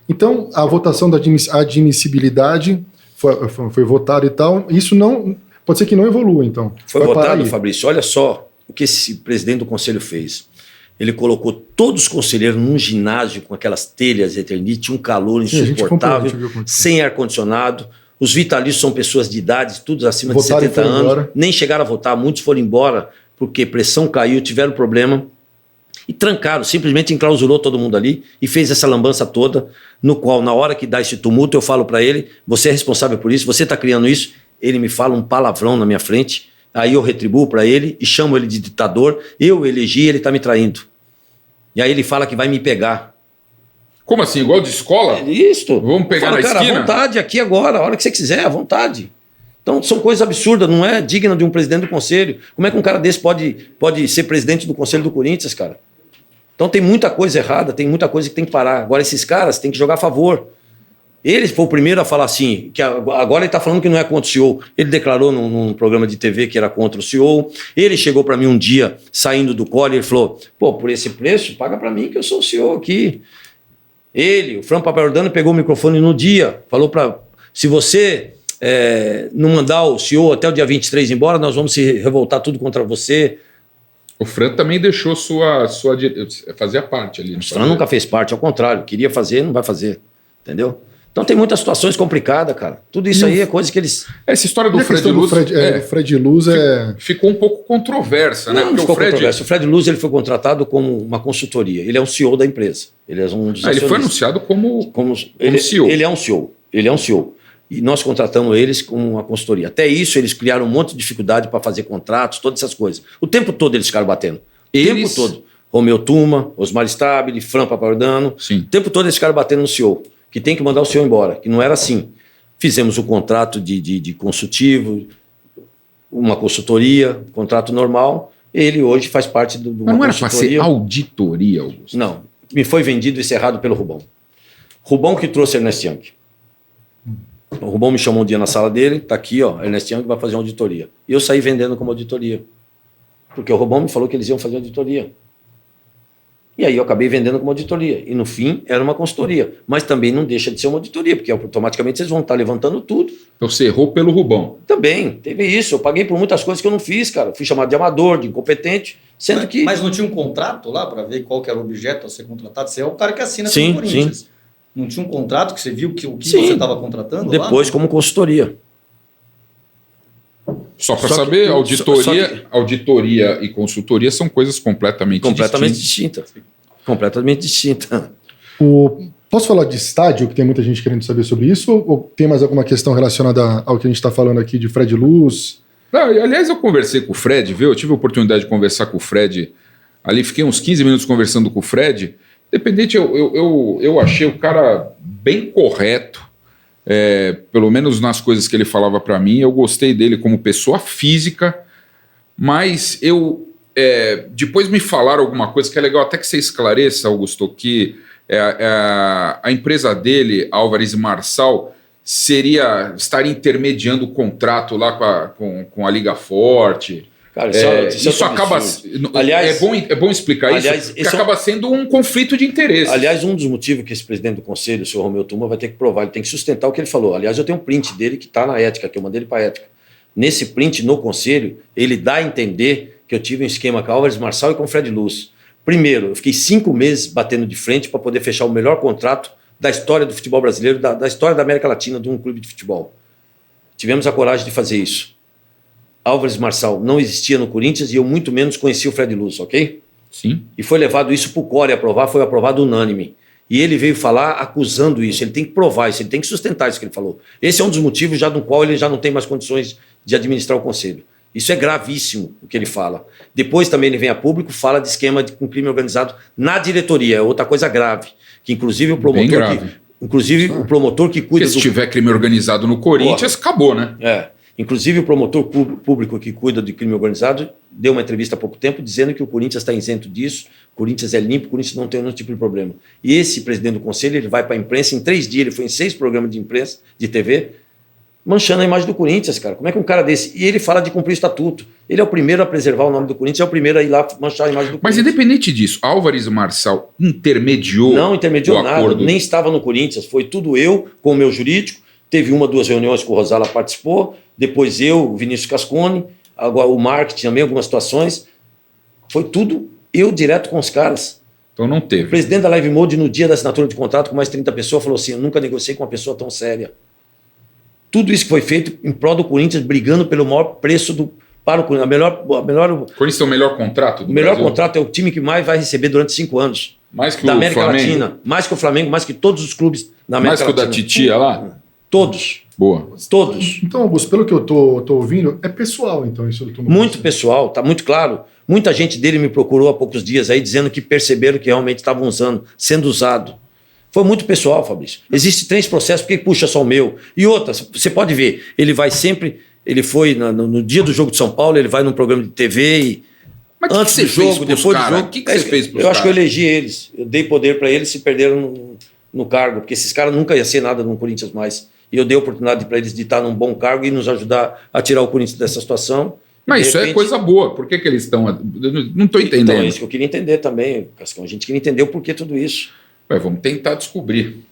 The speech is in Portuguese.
Então, a votação da admissibilidade foi votada e tal, isso não... Pode ser que não evolua, então. Foi votado, Fabrício. Olha só o que esse presidente do conselho fez. Ele colocou todos os conselheiros num ginásio com aquelas telhas Eternite, um calor insuportável, sem ar-condicionado. Os vitalícios são pessoas de idade, todos acima de 70 anos. Embora. Nem chegaram a votar, muitos foram embora porque pressão caiu, tiveram problema. E trancaram, simplesmente enclausurou todo mundo ali e fez essa lambança toda, no qual, na hora que dá esse tumulto, eu falo para ele, você é responsável por isso, você está criando isso. Ele me fala um palavrão na minha frente, aí eu retribuo para ele e chamo ele de ditador, eu elegi, ele está me traindo. E aí ele fala que vai me pegar. Como assim? Igual de escola? Isso. Vamos pegar na esquina? À vontade, aqui agora, a hora que você quiser, à vontade. Então são coisas absurdas, não é digna de um presidente do conselho. Como é que um cara desse pode ser presidente do conselho do Corinthians, cara? Então tem muita coisa errada, tem muita coisa que tem que parar. Agora esses caras têm que jogar a favor. Ele foi o primeiro a falar assim, que agora ele está falando que não é contra o CEO. Ele declarou num programa de TV que era contra o CEO. Ele chegou para mim um dia, saindo do colo, e ele falou, pô, por esse preço, paga para mim que eu sou o CEO aqui. Ele, o Fran Papaiordano, pegou o microfone no dia, falou para, se você não mandar o CEO até o dia 23 embora, nós vamos se revoltar tudo contra você. O Fran também deixou fazia parte ali. O Fran nunca fez parte, ao contrário, queria fazer, não vai fazer, entendeu? Então tem muitas situações complicadas, cara. Tudo isso aí é coisa que eles... Essa história do Fred Luz... Fred Luz ficou um pouco controversa, né? Não ficou controversa. O Fred Luz ele foi contratado como uma consultoria. Ele é um CEO da empresa. Ele é um dos ele foi anunciado como CEO. Ele é um CEO. Ele é um CEO. E nós contratamos eles como uma consultoria. Até isso, eles criaram um monte de dificuldade para fazer contratos, todas essas coisas. O tempo todo eles ficaram batendo. O tempo todo. Romeu Tuma, Osmar Stabile, Fran Papaiordano. O tempo todo eles ficaram batendo no CEO. Que tem que mandar o CEO embora, que não era assim. Fizemos um contrato de consultivo, uma consultoria, contrato normal, ele hoje faz parte de uma não consultoria. Não era para ser auditoria, Augusto? Não, me foi vendido isso errado pelo Rubão. Rubão que trouxe Ernest Young. O Rubão me chamou um dia na sala dele, tá aqui, ó, Ernest Young vai fazer uma auditoria. E eu saí vendendo como auditoria, porque o Rubão me falou que eles iam fazer auditoria. E aí eu acabei vendendo como auditoria. E no fim era uma consultoria. Mas também não deixa de ser uma auditoria, porque automaticamente vocês vão estar levantando tudo. Então você errou pelo Rubão. Também, teve isso. Eu paguei por muitas coisas que eu não fiz, cara. Fui chamado de amador, de incompetente, sendo que... Mas não tinha um contrato lá para ver qual que era o objeto a ser contratado? Você é o cara que assina pelo Corinthians. Sim. Não tinha um contrato que você viu o que você estava contratando depois lá? Como consultoria. Só para saber, auditoria e consultoria são coisas completamente distintas. Completamente distintas. Posso falar de estádio, que tem muita gente querendo saber sobre isso? Ou tem mais alguma questão relacionada ao que a gente está falando aqui de Fred Luz? Não, aliás, eu conversei com o Fred, viu? Eu tive a oportunidade de conversar com o Fred. Ali fiquei uns 15 minutos conversando com o Fred. Independente, eu achei o cara bem correto. Pelo menos nas coisas que ele falava para mim, eu gostei dele como pessoa física, mas depois me falaram alguma coisa que é legal até que você esclareça, Augusto, que a empresa dele, Álvares e Marçal, estaria intermediando o contrato lá com a Liga Forte. Cara, isso acaba... Aliás, é bom explicar isso, porque acaba sendo um conflito de interesse. Aliás, um dos motivos que esse presidente do conselho, o senhor Romeu Tuma, vai ter que provar, ele tem que sustentar o que ele falou. Aliás, eu tenho um print dele que está na ética, que eu mandei ele para a ética. Nesse print, no conselho, ele dá a entender que eu tive um esquema com Álvares Marçal e com Fred Luz. Primeiro, eu fiquei 5 meses batendo de frente para poder fechar o melhor contrato da história do futebol brasileiro, da história da América Latina, de um clube de futebol. Tivemos a coragem de fazer isso. Álvares Marçal não existia no Corinthians e eu muito menos conhecia o Fred Luz, ok? Sim. E foi levado isso para o Core aprovar, foi aprovado unânime. E ele veio falar acusando isso, ele tem que provar isso, ele tem que sustentar isso que ele falou. Esse é um dos motivos já do qual ele já não tem mais condições de administrar o conselho. Isso é gravíssimo o que ele fala. Depois também ele vem a público, fala de esquema com crime organizado na diretoria, é outra coisa grave. Que inclusive o promotor o promotor que cuida se tiver crime organizado no Corinthians, acabou, né? Inclusive o promotor público que cuida de crime organizado deu uma entrevista há pouco tempo dizendo que o Corinthians está isento disso, o Corinthians é limpo, o Corinthians não tem nenhum tipo de problema. E esse presidente do conselho, ele vai para a imprensa, em 3 dias ele foi em 6 programas de imprensa, de TV, manchando a imagem do Corinthians, cara. Como é que um cara desse... E ele fala de cumprir o estatuto. Ele é o primeiro a preservar o nome do Corinthians, é o primeiro a ir lá manchar a imagem do Mas Corinthians. independente disso, Álvares Marçal intermediou Não intermediou o nada, acordo? nem estava no Corinthians. Foi tudo eu com o meu jurídico. Teve 1 ou 2 reuniões que o Rosala participou. Depois eu, o Vinícius Cascone. Agora o marketing também, algumas situações. Foi tudo eu direto com os caras. Então não O teve. presidente da Live Mode, no dia da assinatura de contrato com mais 30 pessoas, falou assim: eu nunca negociei com uma pessoa tão séria. Tudo isso que foi feito em prol do Corinthians, brigando pelo maior preço para o Corinthians. O Corinthians tem o melhor contrato do O melhor Brasil? contrato é o time que mais vai receber durante 5 anos. Mais que Da o América Flamengo? Latina. Mais que o Flamengo, mais que todos os clubes da Mais América que o da Latina. Titia lá? Todos. Boa. Todos. Então, Augusto, pelo que eu tô ouvindo, é pessoal, então, isso tudo. Muito pessoal, tá muito claro. Muita gente dele me procurou há poucos dias aí dizendo que perceberam que realmente estavam usando, sendo usado. Foi muito pessoal, Fabrício. Existem 3 processos, por que puxa só o meu? E outra, você pode ver, ele vai sempre, ele foi no dia do jogo de São Paulo, ele vai num programa de TV e Mas antes que do você fez jogo, pros depois do cara? jogo. O que você fez pros Eu acho que eu cara? elegi eles, eu dei poder para eles, se perderam no cargo, porque esses caras nunca iam ser nada no Corinthians mais. E eu dei a oportunidade para eles de estar num bom cargo e nos ajudar a tirar o Corinthians dessa situação. Mas De isso é repente- coisa boa. Por que eles estão... Eu não estou entendendo. Então é isso que eu queria entender também, Cascão. A gente queria entender o porquê tudo isso. Ué, vamos tentar descobrir.